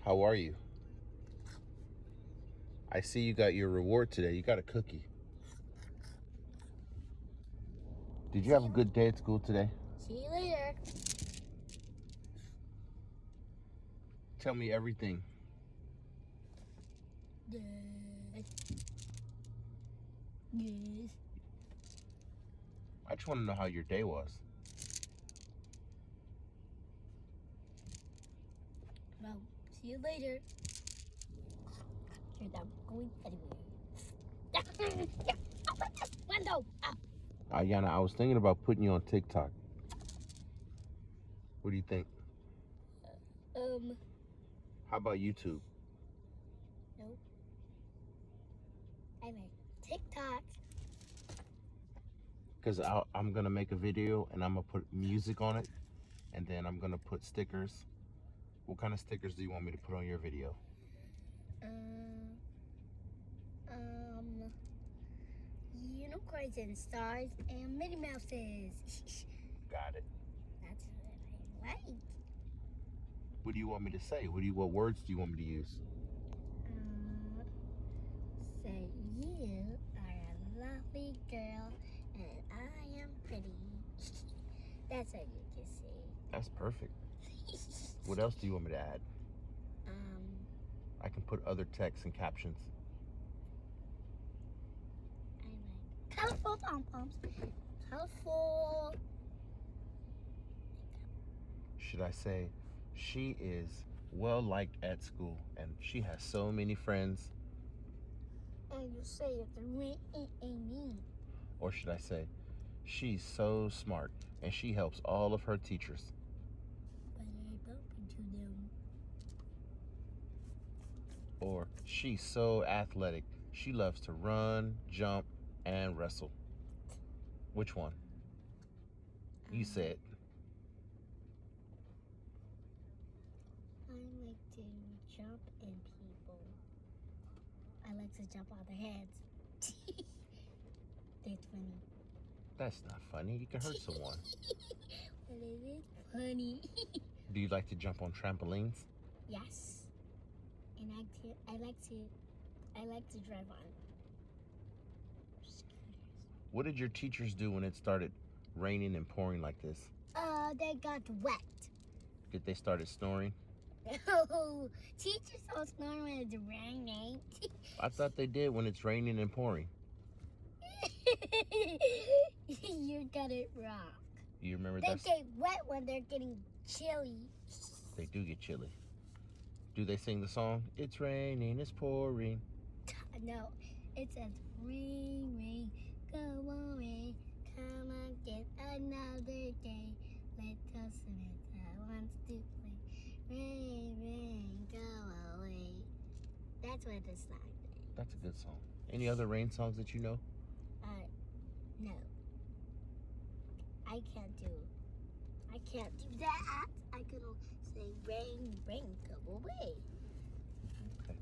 How are you? I see you got your reward today. You got a cookie. Did you have a good day at school today? See you later. Tell me everything. Yes. I just want to know how your day was. Well, see you later. You're not going anywhere. Window up. Ahyana, I was thinking about putting you on TikTok. What do you think? How about YouTube? Nope. I make TikTok. Because I'm going to make a video and I'm going to put music on it. And then I'm going to put stickers. What kind of stickers do you want me to put on your video? Unicorns and stars and Minnie Mouses. Got it. That's what I like. What do you want me to say? What words do you want me to use? Say you are a lovely girl and I am pretty. That's what you can say. That's perfect. What else do you want me to add? I can put other texts and captions. I like colorful pom-poms. Colorful. Should I say, she is well liked at school and she has so many friends? And you say it's me. Or should I say, she's so smart and she helps all of her teachers? But I bump into them. Or she's so athletic, she loves to run, jump, and wrestle. Which one? You said. I like to jump in people. I like to jump on their heads. That's funny. That's not funny. You can hurt someone. But it is funny. Do you like to jump on trampolines? Yes. And I like to drive on scooters. What did your teachers do when it started raining and pouring like this? They got wet. Did they started snoring? No, teachers don't snore when it's raining. I thought they did when it's raining and pouring. You got it wrong. You remember that? They get wet when they're getting chilly. They do get chilly. Do they sing the song, "It's raining, it's pouring"? No, it says, rain, rain, go on, rain, come again another day. Let us Samantha wants to play. Rain, rain, go away. That's what the song is. That's a good song. Any other rain songs that you know? No. I can't do that. I can say rain, rain, go away. Okay.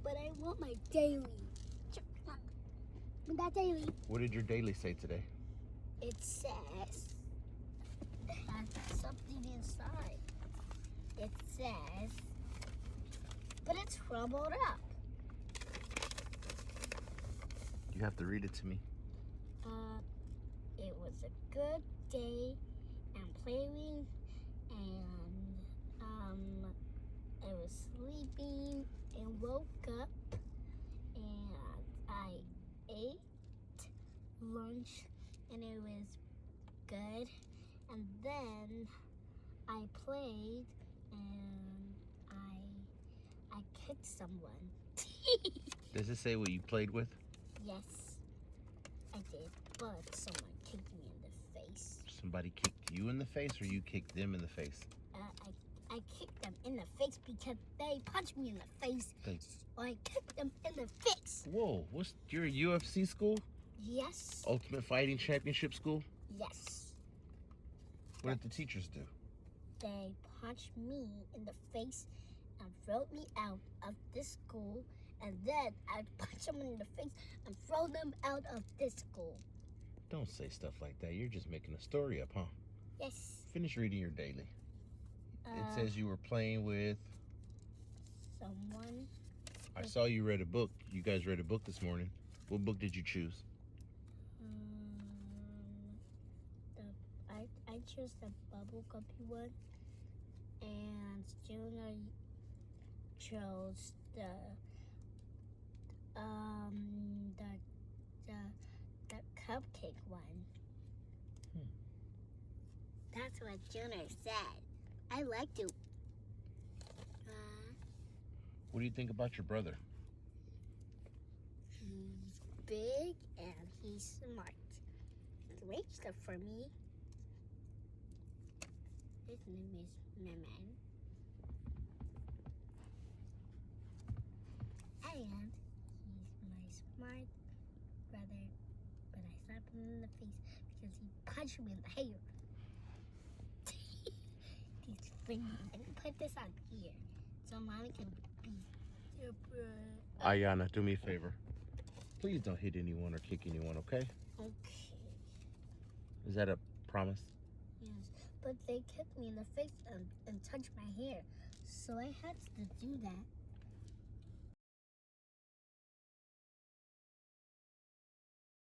But I want my daily. That daily. What did your daily say today? It says it has something inside. It says, but it's crumbled up. You have to read it to me. It was a good day and playing, and I was sleeping and woke up, and I ate lunch, and it was good, and then I played, and I kicked someone. Does it say what you played with? Yes, I did, but someone kicked me in the face. Somebody kicked you in the face, or you kicked them in the face? I kicked them in the face because they punched me in the face. So I kicked them in the face. Whoa, what's your UFC school? Yes. Ultimate Fighting Championship School? Yes. What did the teachers do? They punched me in the face and threw me out of this school. And then I punch them in the face and throw them out of this school. Don't say stuff like that. You're just making a story up, huh? Yes. Finish reading your daily. It says you were playing with someone. I saw you read a book. You guys read a book this morning. What book did you choose? I chose the bubble guppy one, and Junior chose the cupcake one. That's what Junior said. I like to. What do you think about your brother? He's big and he's smart. He great stuff for me. His name is Meman. And he's my smart brother, but I slapped him in the face because he punched me in the hair. He's funny. And put this on here so Mommy can be your brother. Ahyana, do me a favor. Please don't hit anyone or kick anyone, okay? Okay. Is that a promise? Yes, but they kicked me in the face and touched my hair, so I had to do that.